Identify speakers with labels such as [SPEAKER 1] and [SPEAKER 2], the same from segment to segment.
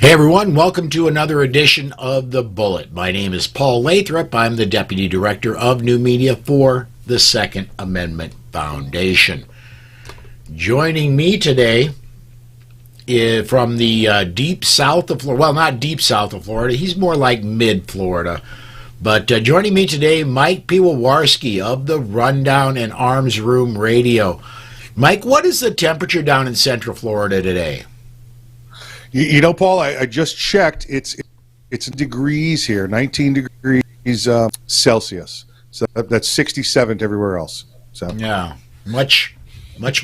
[SPEAKER 1] Hey everyone, welcome to another edition of The Bullet. My name is Paul Lathrop. I'm the Deputy Director of New Media for the Second Amendment Foundation. Joining me today is from the deep south of Florida, well, not deep south of Florida, he's more like mid-Florida. But joining me today, Mike Poiwowarsi of the Rundown and Arms Room Radio. Mike, what is the temperature down in Central Florida today?
[SPEAKER 2] You know, Paul, I just checked. It's degrees here, 19 degrees Celsius. So that's 67 everywhere else. So
[SPEAKER 1] yeah, much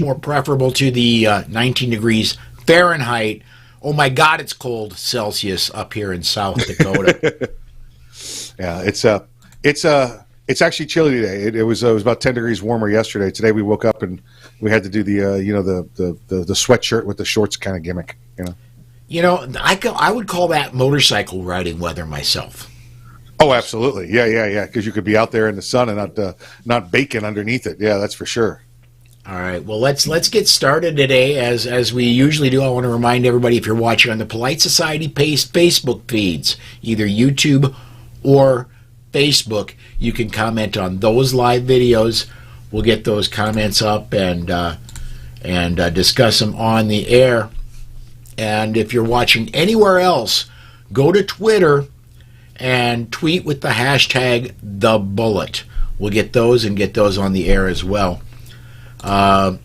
[SPEAKER 1] more preferable to the 19 degrees Fahrenheit. Oh my God, it's cold Celsius up here in South Dakota.
[SPEAKER 2] Yeah, it's actually chilly today. It was about 10 degrees warmer yesterday. Today we woke up and we had to do the sweatshirt with the shorts kind of gimmick.
[SPEAKER 1] I would call that motorcycle riding weather myself.
[SPEAKER 2] Oh, absolutely. Yeah. Because you could be out there in the sun and not baking underneath it. Yeah, that's for sure.
[SPEAKER 1] All right. Well, let's get started today as we usually do. I want to remind everybody, if you're watching on the Polite Society Facebook feeds, either YouTube or Facebook, you can comment on those live videos. We'll get those comments up and discuss them on the air. And if you're watching anywhere else, go to Twitter and tweet with the hashtag #TheBullet. We'll get those on the air as well. Let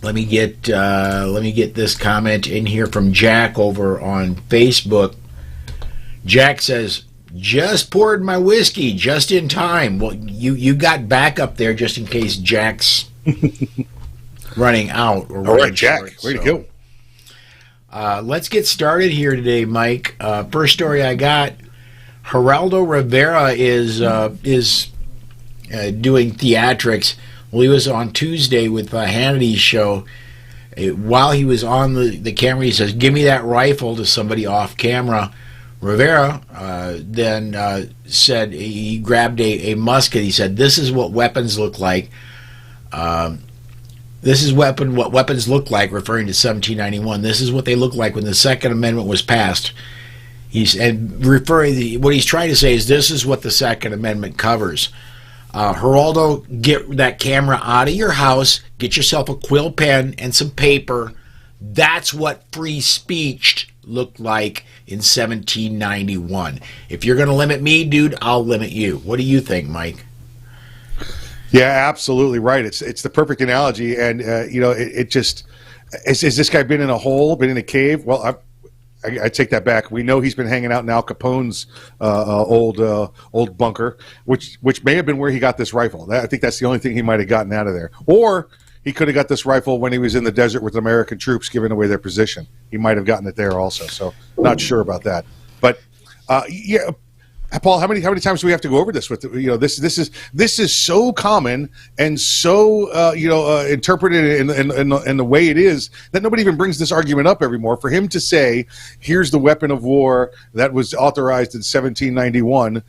[SPEAKER 1] me get this comment in here from Jack over on Facebook. Jack says, "Just poured my whiskey just in time." Well, you got backup there just in case Jack's running out. Or
[SPEAKER 2] all right, Jack, way to go.
[SPEAKER 1] Let's get started here today, Mike. First story I got: Geraldo Rivera is doing theatrics. Well, he was on Tuesday with Hannity's show. While he was on the camera, he says, "Give me that rifle," to somebody off camera. Rivera then said he grabbed a musket. He said, "This is what weapons look like." This is what weapons look like, referring to 1791. This is what they look like when the Second Amendment was passed. What he's trying to say is this is what the Second Amendment covers. Geraldo, get that camera out of your house. Get yourself a quill pen and some paper. That's what free speech looked like in 1791. If you're going to limit me, dude, I'll limit you. What do you think, Mike?
[SPEAKER 2] Yeah, absolutely right. It's the perfect analogy, and it just has this guy been in a hole, been in a cave? Well, I take that back. We know he's been hanging out in Al Capone's old bunker, which may have been where he got this rifle. I think that's the only thing he might have gotten out of there, or he could have got this rifle when he was in the desert with American troops giving away their position. He might have gotten it there also. So not sure about that, but yeah. Paul, how many times do we have to go over this? This is so common and so interpreted in the way it is that nobody even brings this argument up anymore. For him to say, "Here's the weapon of war that was authorized in 1791,"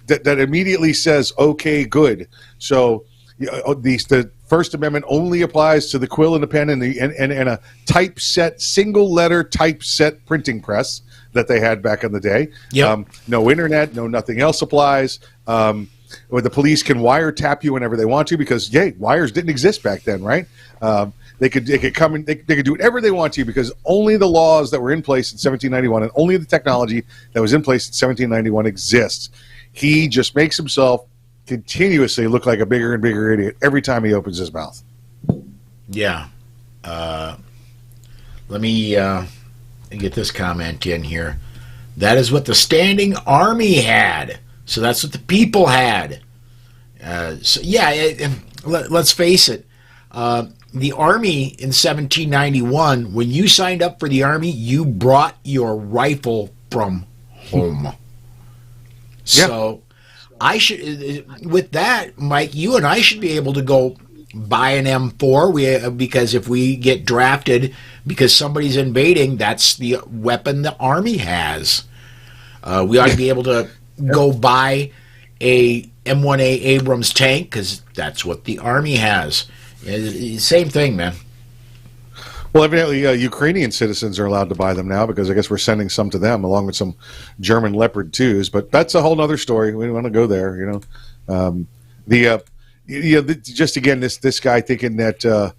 [SPEAKER 2] that immediately says, "Okay, good." So the First Amendment only applies to the quill and the pen and a typeset, single letter typeset printing press that they had back in the day.
[SPEAKER 1] Yep.
[SPEAKER 2] No internet, no nothing else applies. Or the police can wiretap you whenever they want to, because wires didn't exist back then, right? They could come and they could do whatever they want to you, because only the laws that were in place in 1791 and only the technology that was in place in 1791 exists. He just makes himself continuously look like a bigger and bigger idiot every time he opens his mouth.
[SPEAKER 1] Yeah. Let me get this comment in here. That is what the standing army had. So that's what the people had. Let's face it. The army in 1791, when you signed up for the army, you brought your rifle from home. So with that, Mike, you and I should be able to go buy an M4 because if we get drafted because somebody's invading, that's the weapon the army has. We ought to be able to go buy a M1A Abrams tank because that's what the Army has. Same thing, man.
[SPEAKER 2] Well, evidently, Ukrainian citizens are allowed to buy them now because I guess we're sending some to them along with some German Leopard 2s. But that's a whole other story. We don't want to go there, you know. Just again, this guy thinking that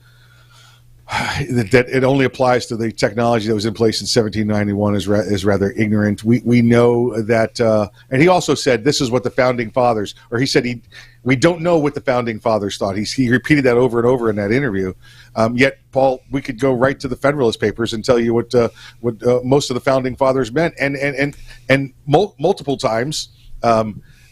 [SPEAKER 2] that it only applies to the technology that was in place in 1791 is rather ignorant. We know that, and he also said this is what the founding fathers, or he said we don't know what the founding fathers thought. He repeated that over and over in that interview. Yet, Paul, we could go right to the Federalist Papers and tell you what most of the founding fathers meant, and multiple times.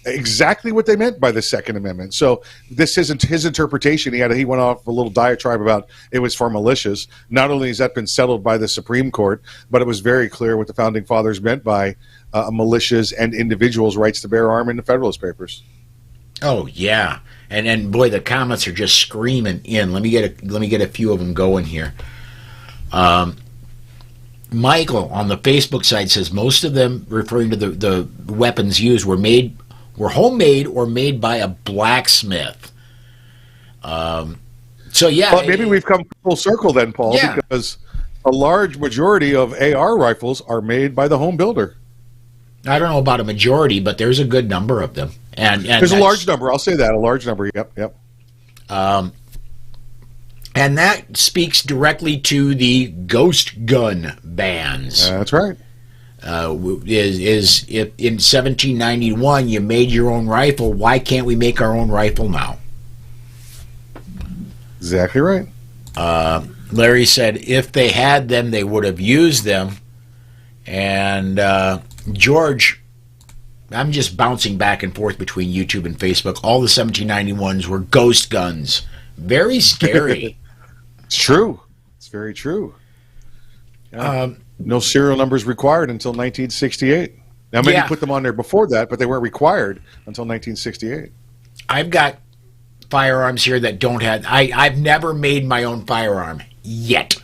[SPEAKER 2] Exactly what they meant by the Second Amendment. So this isn't his interpretation. He went off a little diatribe about it was for militias. Not only has that been settled by the Supreme Court, but it was very clear what the Founding Fathers meant by militias and individuals' rights to bear arms in the Federalist Papers.
[SPEAKER 1] Oh yeah, and boy, the comments are just screaming in. Let me get a few of them going here. Michael on the Facebook side says most of them, referring to the weapons used, were homemade or made by a blacksmith. So yeah,
[SPEAKER 2] but maybe we've come full circle then, Paul,
[SPEAKER 1] yeah.
[SPEAKER 2] Because a large majority of AR rifles are made by the home builder.
[SPEAKER 1] I don't know about a majority, but there's a good number of them, and
[SPEAKER 2] there's a large number. I'll say that, a large number. Yep.
[SPEAKER 1] And that speaks directly to the ghost gun bans.
[SPEAKER 2] That's right.
[SPEAKER 1] Is if in 1791 you made your own rifle, why can't we make our own rifle now?
[SPEAKER 2] Exactly right.
[SPEAKER 1] Larry said if they had them, they would have used them. And George, I'm just bouncing back and forth between YouTube and Facebook. All the 1791s were ghost guns. Very scary.
[SPEAKER 2] It's true. It's very true. Yeah. No serial numbers required until 1968. Now, many put them on there before that, but they weren't required until 1968. I've
[SPEAKER 1] got firearms here that don't have... I've never made my own firearm yet.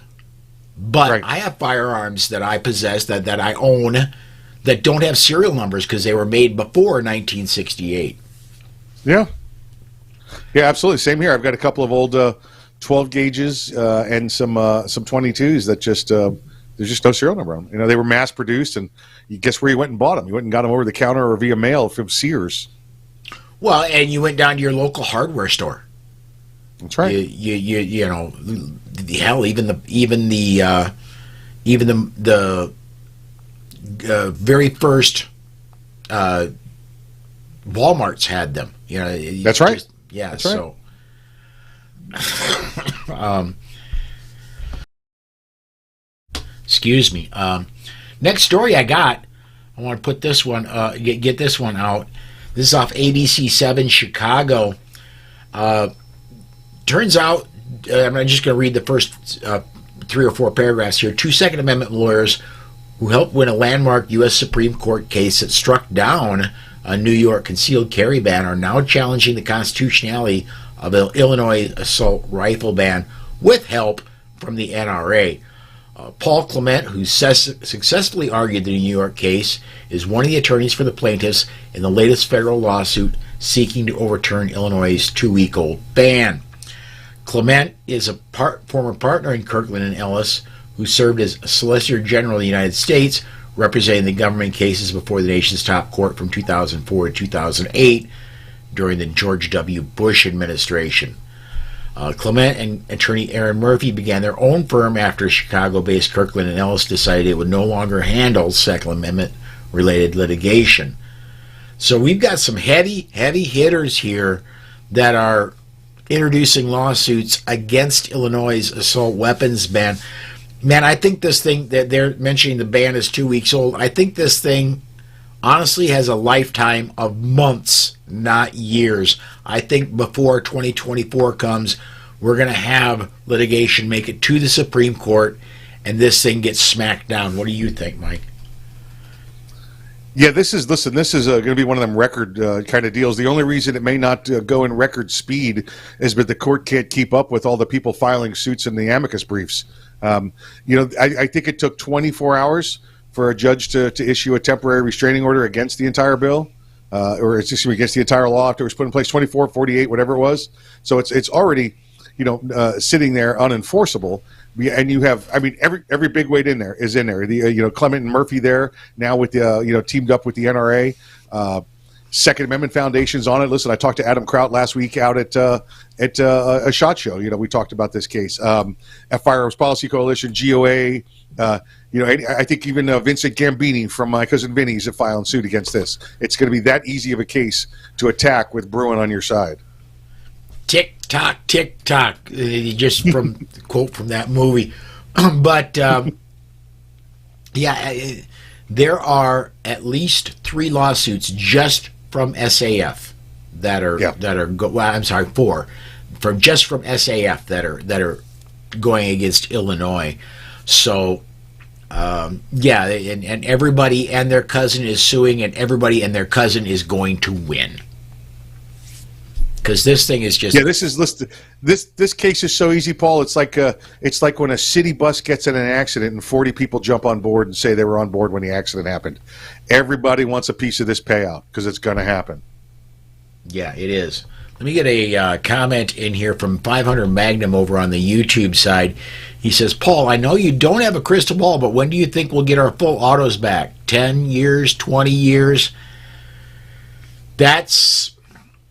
[SPEAKER 1] But right. I have firearms that I possess, that I own, that don't have serial numbers because they were made before 1968.
[SPEAKER 2] Yeah. Yeah, absolutely. Same here. I've got a couple of old 12 gauges and some 22s that just... there's just no serial number on them. You know, they were mass produced, and you guess where you went and bought them? You went and got them over the counter or via mail from Sears. Well,
[SPEAKER 1] and you went down to your local hardware store.
[SPEAKER 2] That's right.
[SPEAKER 1] You know, hell, even the very first Walmarts had them. You know,
[SPEAKER 2] that's right.
[SPEAKER 1] Just, yeah,
[SPEAKER 2] that's
[SPEAKER 1] so.
[SPEAKER 2] Right.
[SPEAKER 1] Excuse me. Next story I got, I want to put this one, get this one out. This is off ABC7 Chicago. Turns out, I'm just going to read the first 3 or 4 paragraphs here. 2 Second Amendment lawyers who helped win a landmark U.S. Supreme Court case that struck down a New York concealed carry ban are now challenging the constitutionality of an Illinois assault rifle ban with help from the NRA. Paul Clement, who successfully argued the New York case, is one of the attorneys for the plaintiffs in the latest federal lawsuit seeking to overturn Illinois' 2-week-old ban. Clement is a former partner in Kirkland and Ellis, who served as Solicitor General of the United States, representing the government cases before the nation's top court from 2004 to 2008 during the George W. Bush administration. Clement and attorney Aaron Murphy began their own firm after Chicago-based Kirkland and Ellis decided it would no longer handle Second Amendment-related litigation. So we've got some heavy hitters here that are introducing lawsuits against Illinois' assault weapons ban. Man, I think this thing that they're mentioning the ban is 2 weeks old. I think this thing honestly has a lifetime of months, not years. I think before 2024 comes, we're going to have litigation make it to the Supreme Court, and this thing gets smacked down. What do you think, Mike?
[SPEAKER 2] Yeah, this is going to be one of them record kind of deals. The only reason it may not go in record speed is that the court can't keep up with all the people filing suits in the amicus briefs. I think it took 24 hours for a judge to issue a temporary restraining order against the entire bill, or against the entire law after it was put in place, 24, 48, whatever it was. So it's already, sitting there unenforceable. And you have, I mean, every big weight in there is in there. The Clement and Murphy there now with the teamed up with the NRA. Second Amendment Foundation's on it. Listen, I talked to Adam Kraut last week out at a SHOT Show. We talked about this case. Firearms Policy Coalition, GOA. I think even Vincent Gambini from My Cousin Vinny is filing suit against this. It's going to be that easy of a case to attack with Bruin on your side.
[SPEAKER 1] Tick tock, tick tock. Just from the quote from that movie. But there are at least 3 lawsuits just from SAF that are I'm sorry, 4 from SAF that are going against Illinois. So and everybody and their cousin is suing, and everybody and their cousin is going to win. Because this thing is just
[SPEAKER 2] this case is so easy, Paul. It's like when a city bus gets in an accident and 40 people jump on board and say they were on board when the accident happened. Everybody wants a piece of this payout because it's going to happen.
[SPEAKER 1] Yeah, it is. Let me get a comment in here from 500 Magnum over on the YouTube side. He says, Paul, I know you don't have a crystal ball, but when do you think we'll get our full autos back? 10 years, 20 years?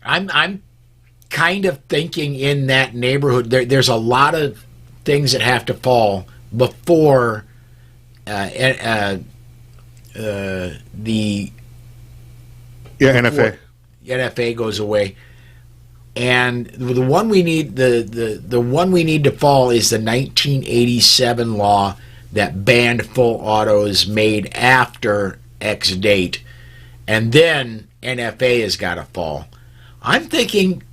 [SPEAKER 1] I'm kind of thinking in that neighborhood. There's a lot of things that have to fall before the NFA goes away. And the one we need the one we need to fall is the 1987 law that banned full autos made after X date, and then NFA has got to fall. I'm thinking,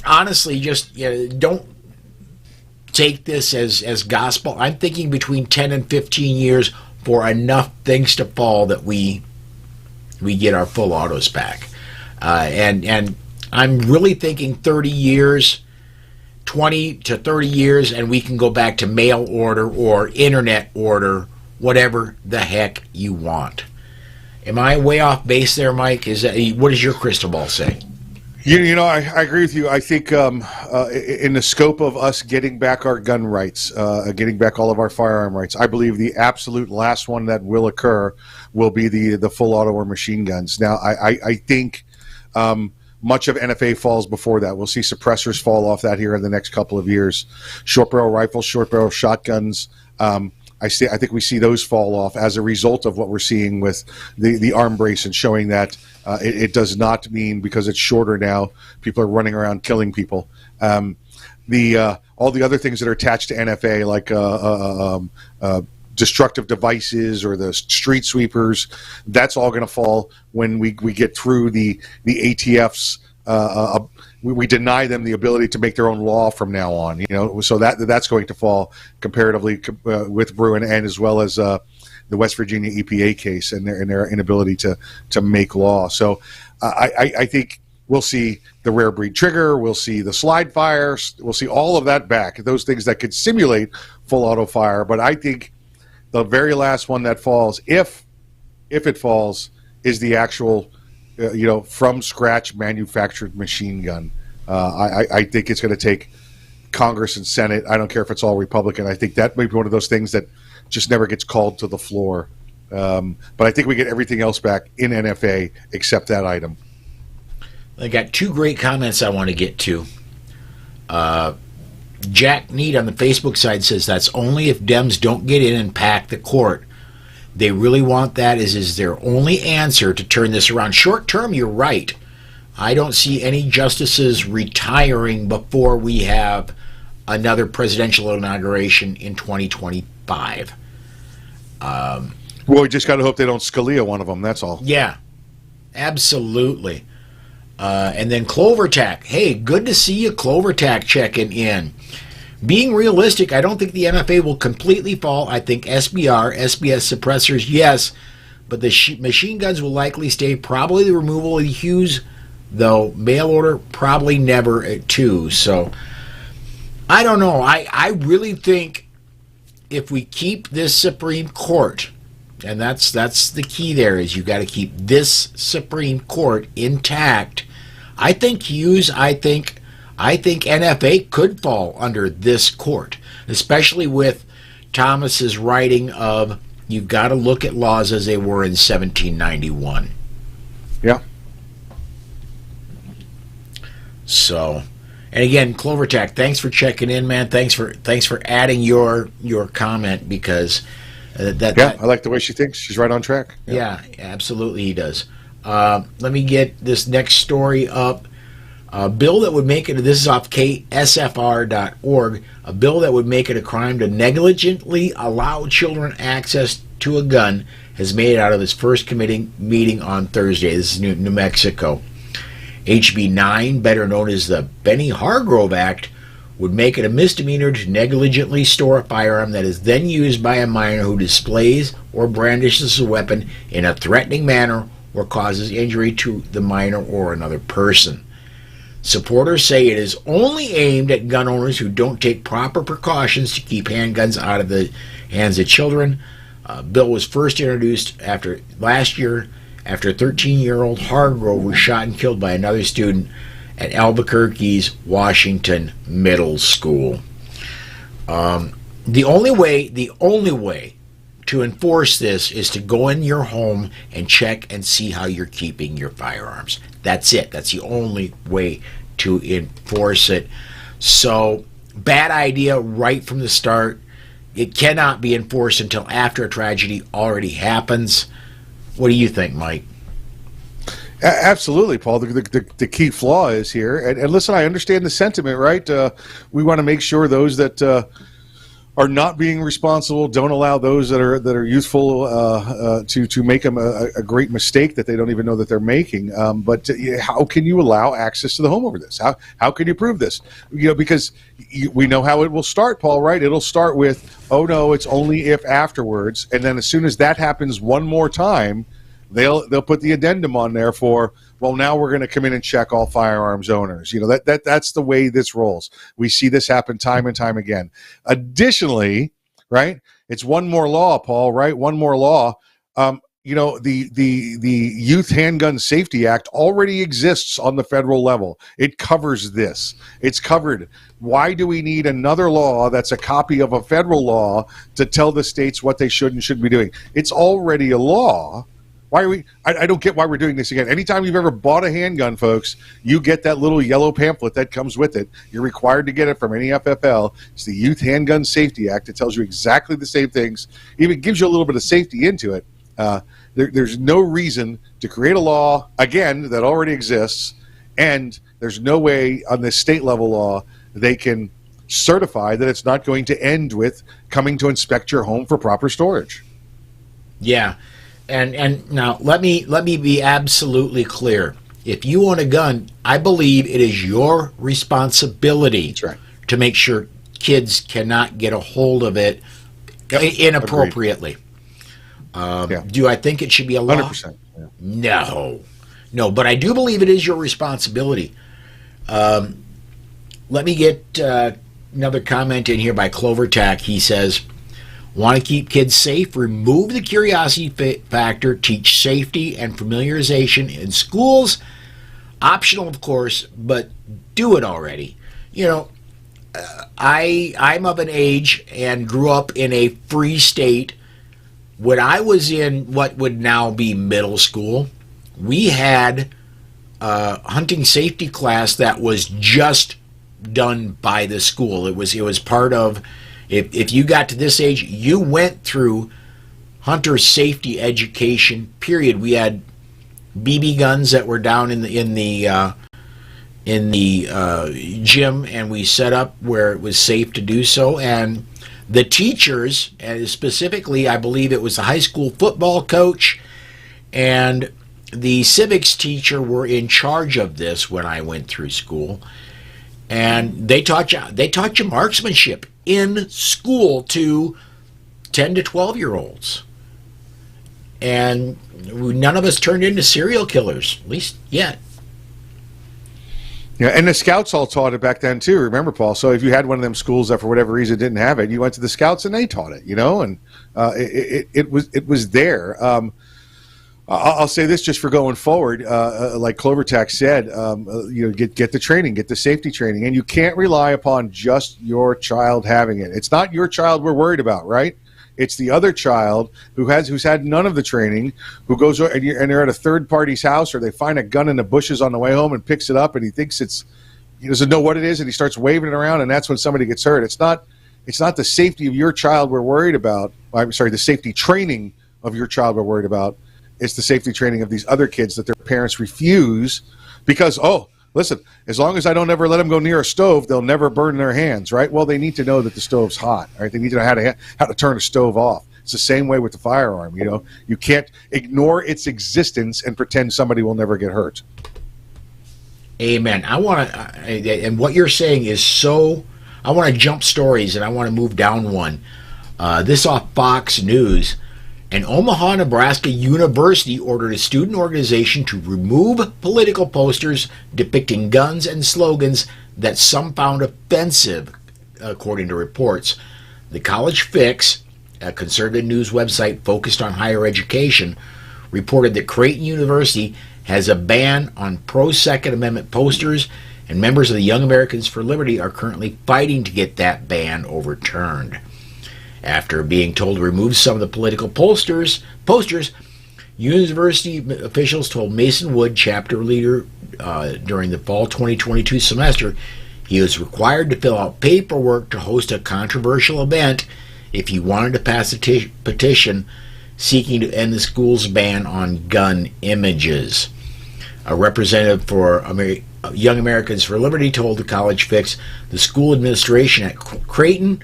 [SPEAKER 1] honestly, just don't take this as gospel. I'm thinking between 10 and 15 years for enough things to fall that we get our full autos back, and I'm really thinking 30 years, 20 to 30 years, and we can go back to mail order or internet order, whatever the heck you want. Am I way off base there, Mike? What does your crystal ball say?
[SPEAKER 2] I agree with you. I think in the scope of us getting back our gun rights, getting back all of our firearm rights, I believe the absolute last one that will occur will be the full auto or machine guns. Now, I think much of NFA falls before that. We'll see suppressors fall off that here in the next couple of years. Short barrel rifles, short barrel shotguns. I think we see those fall off as a result of what we're seeing with the arm brace and showing that it does not mean because it's shorter now, people are running around killing people. All the other things that are attached to NFA, like destructive devices or the street sweepers, that's all going to fall when we get through the ATFs. We deny them the ability to make their own law from now on, so that's going to fall comparatively with Bruin, and as well as the West Virginia EPA case and their inability to make law. So I think we'll see the rare breed trigger, we'll see the slide fire, we'll see all of that back, those things that could simulate full auto fire. But I think the very last one that falls, if it falls, is the actual from scratch manufactured machine gun. I think it's going to take Congress and Senate. I don't care if it's all Republican. I think that may be one of those things that just never gets called to the floor. But I think we get everything else back in NFA except that item.
[SPEAKER 1] I got 2 great comments I want to get to. Jack Need on the Facebook side says that's only if Dems don't get in and pack the court. They really want that is their only answer to turn this around. Short term, you're right. I don't see any justices retiring before we have another presidential inauguration in 2025.
[SPEAKER 2] Well, we just got to hope they don't Scalia one of them, that's all.
[SPEAKER 1] Yeah, absolutely. And then Clovertack. Hey, good to see you, Clovertack, checking in. Being realistic, I don't think the NFA will completely fall. I think SBR, SBS suppressors, yes, but the machine guns will likely stay. Probably the removal of the Hughes, though. Mail order, probably never, too. So, I don't know. I really think if we keep this Supreme Court, and that's the key there, is you got to keep this Supreme Court intact. I think Hughes, I think NFA could fall under this court. especially with Thomas's writing of you've got to look at laws as they were in 1791.
[SPEAKER 2] Yeah.
[SPEAKER 1] So, and again, Clovertack, thanks for checking in, man. Thanks for adding your comment, because
[SPEAKER 2] I like the way she thinks. She's right on track.
[SPEAKER 1] Yeah, absolutely, he does. Let me get this next story up. A bill that would make it, this is off ksfr.org, a bill that would make it a crime to negligently allow children access to a gun has made it out of its first committee meeting on Thursday. This is New Mexico. HB 9, better known as the Benny Hargrove Act, would make it a misdemeanor to negligently store a firearm that is then used by a minor who displays or brandishes a weapon in a threatening manner or causes injury to the minor or another person. Supporters say it is only aimed at gun owners who don't take proper precautions to keep handguns out of the hands of children. Bill was first introduced last year after 13-year-old Hargrove was shot and killed by another student at Albuquerque's Washington Middle School. The only way to enforce this is to go in your home and check and see how you're keeping your firearms. That's it. That's the only way to enforce it. So, bad idea right from the start. It cannot be enforced until after a tragedy already happens. What do you think, Mike?
[SPEAKER 2] Absolutely, Paul. The key flaw is here. And listen, I understand the sentiment, right? We want to make sure those that are not being responsible don't allow those that are youthful to make them a great mistake that they don't even know that they're making. But how can you allow access to the home over this? How can you prove this? Because we know how it will start, Paul, right? It'll start with, oh no, it's only if afterwards, and then as soon as that happens one more time, they'll put the addendum on there for, well, now we're going to come in and check all firearms owners. That's the way this rolls. We see this happen time and time again. Additionally, right, it's one more law, Paul, right? One more law. The Youth Handgun Safety Act already exists on the federal level. It covers this. It's covered. Why do we need another law that's a copy of a federal law to tell the states what they should and shouldn't be doing? It's already a law. Why are we? I don't get why we're doing this again. Anytime you've ever bought a handgun, folks, you get that little yellow pamphlet that comes with it. You're required to get it from any FFL. It's the Youth Handgun Safety Act. It tells you exactly the same things. Even gives you a little bit of safety into it. There's no reason to create a law, again, that already exists, and there's no way on this state level law they can certify that it's not going to end with coming to inspect your home for proper storage.
[SPEAKER 1] Yeah. And now let me be absolutely clear. If you own a gun, I believe it is your responsibility
[SPEAKER 2] That's right.
[SPEAKER 1] to make sure kids cannot get a hold of it inappropriately. Do I think it should be a law?
[SPEAKER 2] 100%. Yeah.
[SPEAKER 1] No, but I do believe it is your responsibility. Let me get another comment in here by Clovertack. He says, want to keep kids safe? Remove the curiosity factor. Teach safety and familiarization in schools. Optional, of course, but do it already. I'm of an age and grew up in a free state. When I was in what would now be middle school, we had a hunting safety class that was just done by the school. It was part of, if you got to this age, you went through hunter safety education, period. We had BB guns that were down in the gym, and we set up where it was safe to do so. And the teachers, and specifically, I believe it was the high school football coach and the civics teacher, were in charge of this when I went through school. And they taught you marksmanship in school to 10 to 12-year-olds. And none of us turned into serial killers, at least yet.
[SPEAKER 2] Yeah, and the scouts all taught it back then too. Remember, Paul? So if you had one of them schools that for whatever reason didn't have it, you went to the scouts and they taught it. And it was there. I'll say this just for going forward, like CloverTac said, get the training, get the safety training, and you can't rely upon just your child having it. It's not your child we're worried about, right? It's the other child who's had none of the training, who goes and they're at a third party's house, or they find a gun in the bushes on the way home and picks it up, and he thinks he doesn't know what it is, and he starts waving it around, and that's when somebody gets hurt. It's not the safety of your child we're worried about. I'm sorry, the safety training of your child we're worried about. It's the safety training of these other kids that their parents refuse because, listen, as long as I don't ever let them go near a stove, they'll never burn their hands, right? Well, they need to know that the stove's hot, right? They need to know how to turn a stove off. It's the same way with the firearm, You can't ignore its existence and pretend somebody will never get hurt.
[SPEAKER 1] Amen. And what you're saying is so, I want to jump stories and I want to move down one. This off Fox News. An Omaha, Nebraska university ordered a student organization to remove political posters depicting guns and slogans that some found offensive, according to reports. The College Fix, a conservative news website focused on higher education, reported that Creighton University has a ban on pro-Second Amendment posters, and members of the Young Americans for Liberty are currently fighting to get that ban overturned. After being told to remove some of the political posters, university officials told Mason Wood, chapter leader, during the fall 2022 semester, he was required to fill out paperwork to host a controversial event if he wanted to pass a petition seeking to end the school's ban on gun images. A representative for Young Americans for Liberty told the College Fix the school administration at Creighton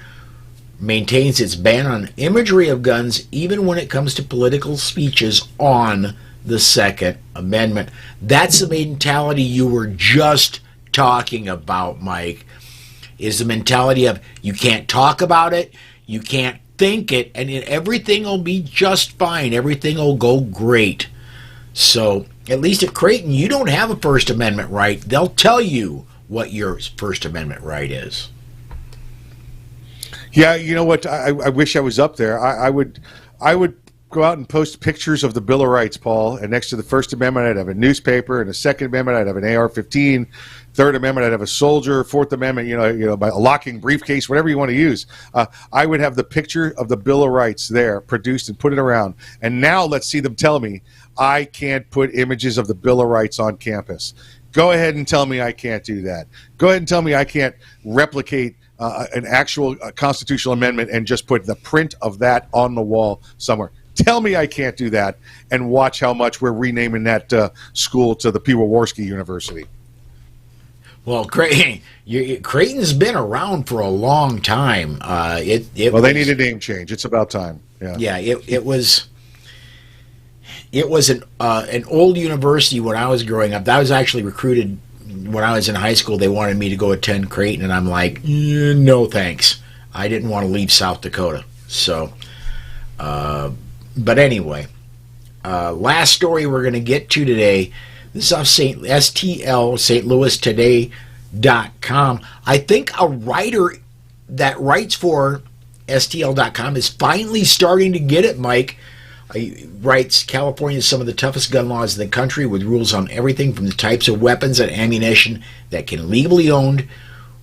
[SPEAKER 1] maintains its ban on imagery of guns even when it comes to political speeches on the Second Amendment. That's the mentality you were just talking about, Mike, is the mentality of you can't talk about it, you can't think it, and everything will be just fine. Everything will go great. So, at least at Creighton, you don't have a First Amendment right. They'll tell you what your First Amendment right is.
[SPEAKER 2] Yeah, you know what? I wish I was up there. I would go out and post pictures of the Bill of Rights, Paul, and next to the First Amendment, I'd have a newspaper, and the Second Amendment, I'd have an AR-15. Third Amendment, I'd have a soldier. Fourth Amendment, by a locking briefcase, whatever you want to use. I would have the picture of the Bill of Rights there, produced and put it around. And now let's see them tell me I can't put images of the Bill of Rights on campus. Go ahead and tell me I can't do that. Go ahead and tell me I can't replicate an actual constitutional amendment and just put the print of that on the wall somewhere. Tell me I can't do that, and watch how much we're renaming that school to the Poiwowarsi University.
[SPEAKER 1] Well, Creighton's been around for a long time.
[SPEAKER 2] They need a name change. It's about time.
[SPEAKER 1] Yeah. It was an old university when I was growing up. I was actually recruited when I was in high school. They wanted me to go attend Creighton, and I'm like, no thanks. I didn't want to leave South Dakota. So, but anyway, last story we're going to get to today. This is off StLouistoday.com. I think a writer that writes for STL.com is finally starting to get it, Mike. He writes, California has some of the toughest gun laws in the country, with rules on everything from the types of weapons and ammunition that can legally be owned,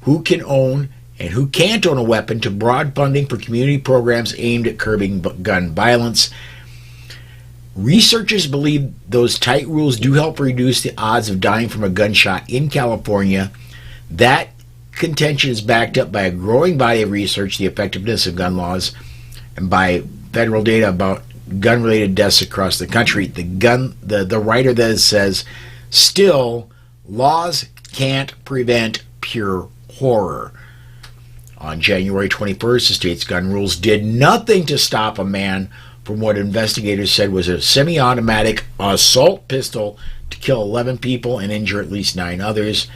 [SPEAKER 1] who can own and who can't own a weapon, to broad funding for community programs aimed at curbing gun violence. Researchers believe those tight rules do help reduce the odds of dying from a gunshot in California. That contention is backed up by a growing body of research, the effectiveness of gun laws, and by federal data about gun-related deaths across the country. The writer then says, still, laws can't prevent pure horror. On January 21st, the state's gun rules did nothing to stop a man from what investigators said was a semi-automatic assault pistol to kill 11 people and injure at least 9 others.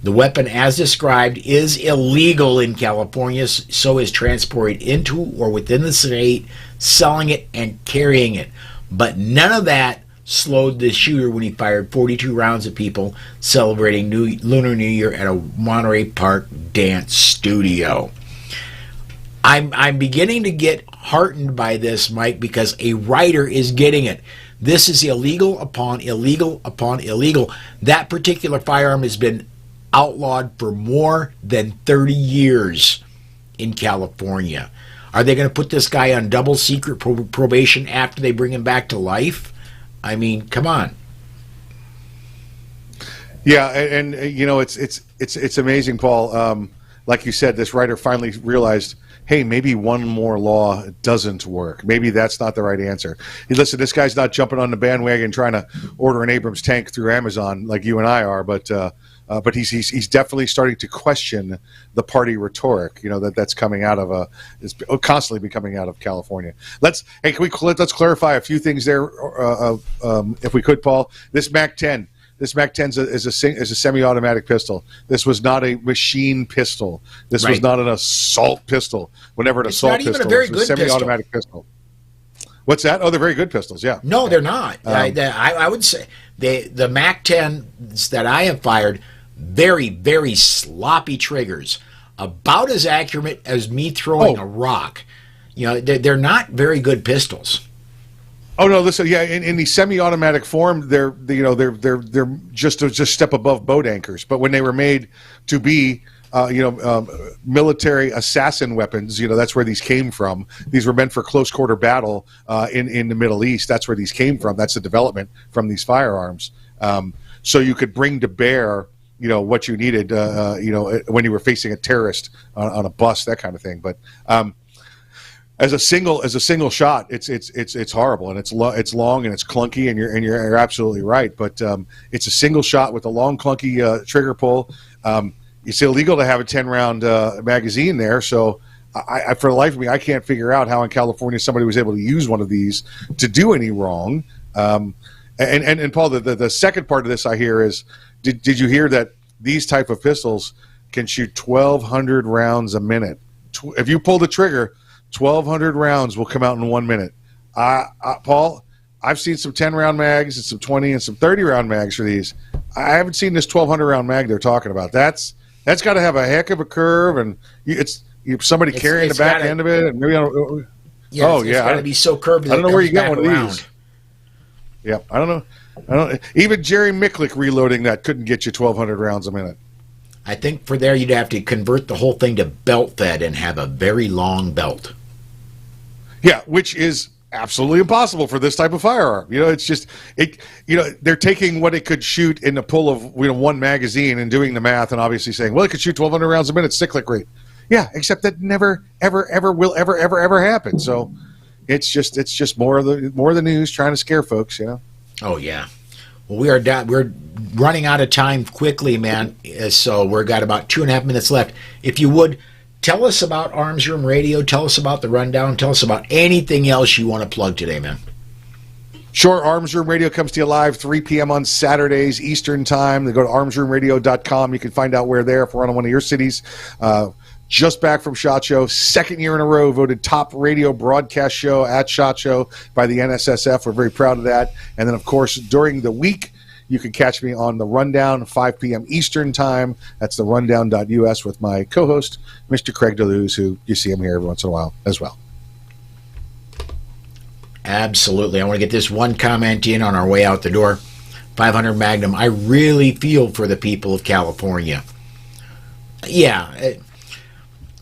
[SPEAKER 1] The weapon, as described, is illegal in California, so is transported into or within the state, selling it and carrying it. But none of that slowed the shooter when he fired 42 rounds at people celebrating Lunar New Year at a Monterey Park dance studio. I'm beginning to get heartened by this, Mike, because a writer is getting it. This is illegal upon illegal upon illegal. That particular firearm has been outlawed for more than 30 years in California. Are they going to put this guy on double secret probation after they bring him back to life? I mean, come on.
[SPEAKER 2] Yeah, and you know, it's amazing, Paul. Like you said, this writer finally realized, hey, maybe one more law doesn't work. Maybe that's not the right answer. Hey, listen, this guy's not jumping on the bandwagon trying to order an Abrams tank through Amazon like you and I are, but he's definitely starting to question the party rhetoric. You know, that's coming out of it's constantly be coming out of California. Let's clarify a few things there, if we could, Paul. This MAC-10. This MAC-10 is a semi-automatic pistol. This was not a machine pistol. This was not an assault pistol. Whenever an assault pistol, it's a semi-automatic pistol. What's that? Oh, they're very good pistols. Yeah.
[SPEAKER 1] No, they're not. I would say the MAC-10s that I have fired, very, very sloppy triggers, about as accurate as me throwing a rock. You know, they're not very good pistols.
[SPEAKER 2] Oh no! Listen, yeah. In the semi-automatic form, they're just a step above boat anchors. But when they were made to be, military assassin weapons, you know, that's where these came from. These were meant for close quarter battle in the Middle East. That's where these came from. That's the development from these firearms. So you could bring to bear, you know, what you needed, when you were facing a terrorist on a bus, that kind of thing. But as a single shot, it's horrible, and it's long and it's clunky, and you're absolutely right. But it's a single shot with a long clunky trigger pull. It's illegal to have a 10-round magazine there, so I for the life of me, I can't figure out how in California somebody was able to use one of these to do any wrong. And Paul, the second part of this I hear is, did you hear that these type of pistols can shoot 1,200 rounds a minute? If you pull the trigger, 1,200 rounds will come out in 1 minute. Paul, I've seen some 10-round mags and some 20 and some 30-round mags for these. I haven't seen this 1,200-round mag they're talking about. That's got to have a heck of a curve, and it's somebody carrying the back end of it. And maybe
[SPEAKER 1] it's got to be so curved that
[SPEAKER 2] I don't know where you got one
[SPEAKER 1] around.
[SPEAKER 2] of these. Yeah, I don't know. Even Jerry Micklick reloading that couldn't get you 1,200 rounds a minute.
[SPEAKER 1] I think for there you'd have to convert the whole thing to belt fed and have a very long belt.
[SPEAKER 2] Yeah, which is absolutely impossible for this type of firearm. You know, it's just they're taking what it could shoot in the pull of one magazine and doing the math and obviously saying, well, it could shoot 1,200 rounds a minute stick click rate. Yeah, except that never ever will ever happen. So it's just more of the news trying to scare folks. You know.
[SPEAKER 1] Oh yeah. Well, we're running out of time quickly, man. So we've got about 2.5 minutes left. If you would, tell us about Arms Room Radio. Tell us about the rundown. Tell us about anything else you want to plug today, man.
[SPEAKER 2] Sure. Arms Room Radio comes to you live 3 p.m. on Saturdays Eastern Time. They go to armsroomradio.com. You can find out where there if we're on one of your cities. Just back from SHOT Show, second year in a row, voted top radio broadcast show at SHOT Show by the NSSF. We're very proud of that. And then, of course, during the week, you can catch me on The Rundown, 5 p.m. Eastern Time. That's therundown.us with my co-host, Mr. Craig DeLuz, who you see him here every once in a while as well.
[SPEAKER 1] Absolutely. I want to get this one comment in on our way out the door. 500 Magnum. I really feel for the people of California. Yeah.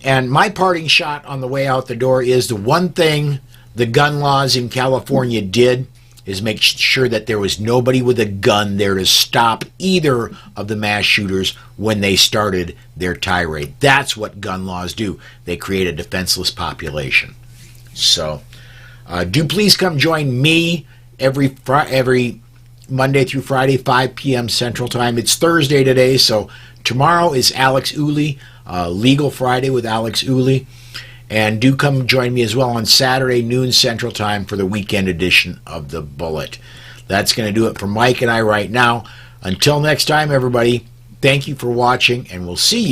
[SPEAKER 1] And my parting shot on the way out the door is the one thing the gun laws in California did is make sure that there was nobody with a gun there to stop either of the mass shooters when they started their tirade. That's what gun laws do. They create a defenseless population. So do please come join me every Monday through Friday, 5 p.m. Central Time. It's Thursday today, so tomorrow is Alex Uli, Legal Friday with Alex Uli. And do come join me as well on Saturday, noon Central Time for the weekend edition of The Bullet. That's going to do it for Mike and I right now. Until next time, everybody, thank you for watching, and we'll see you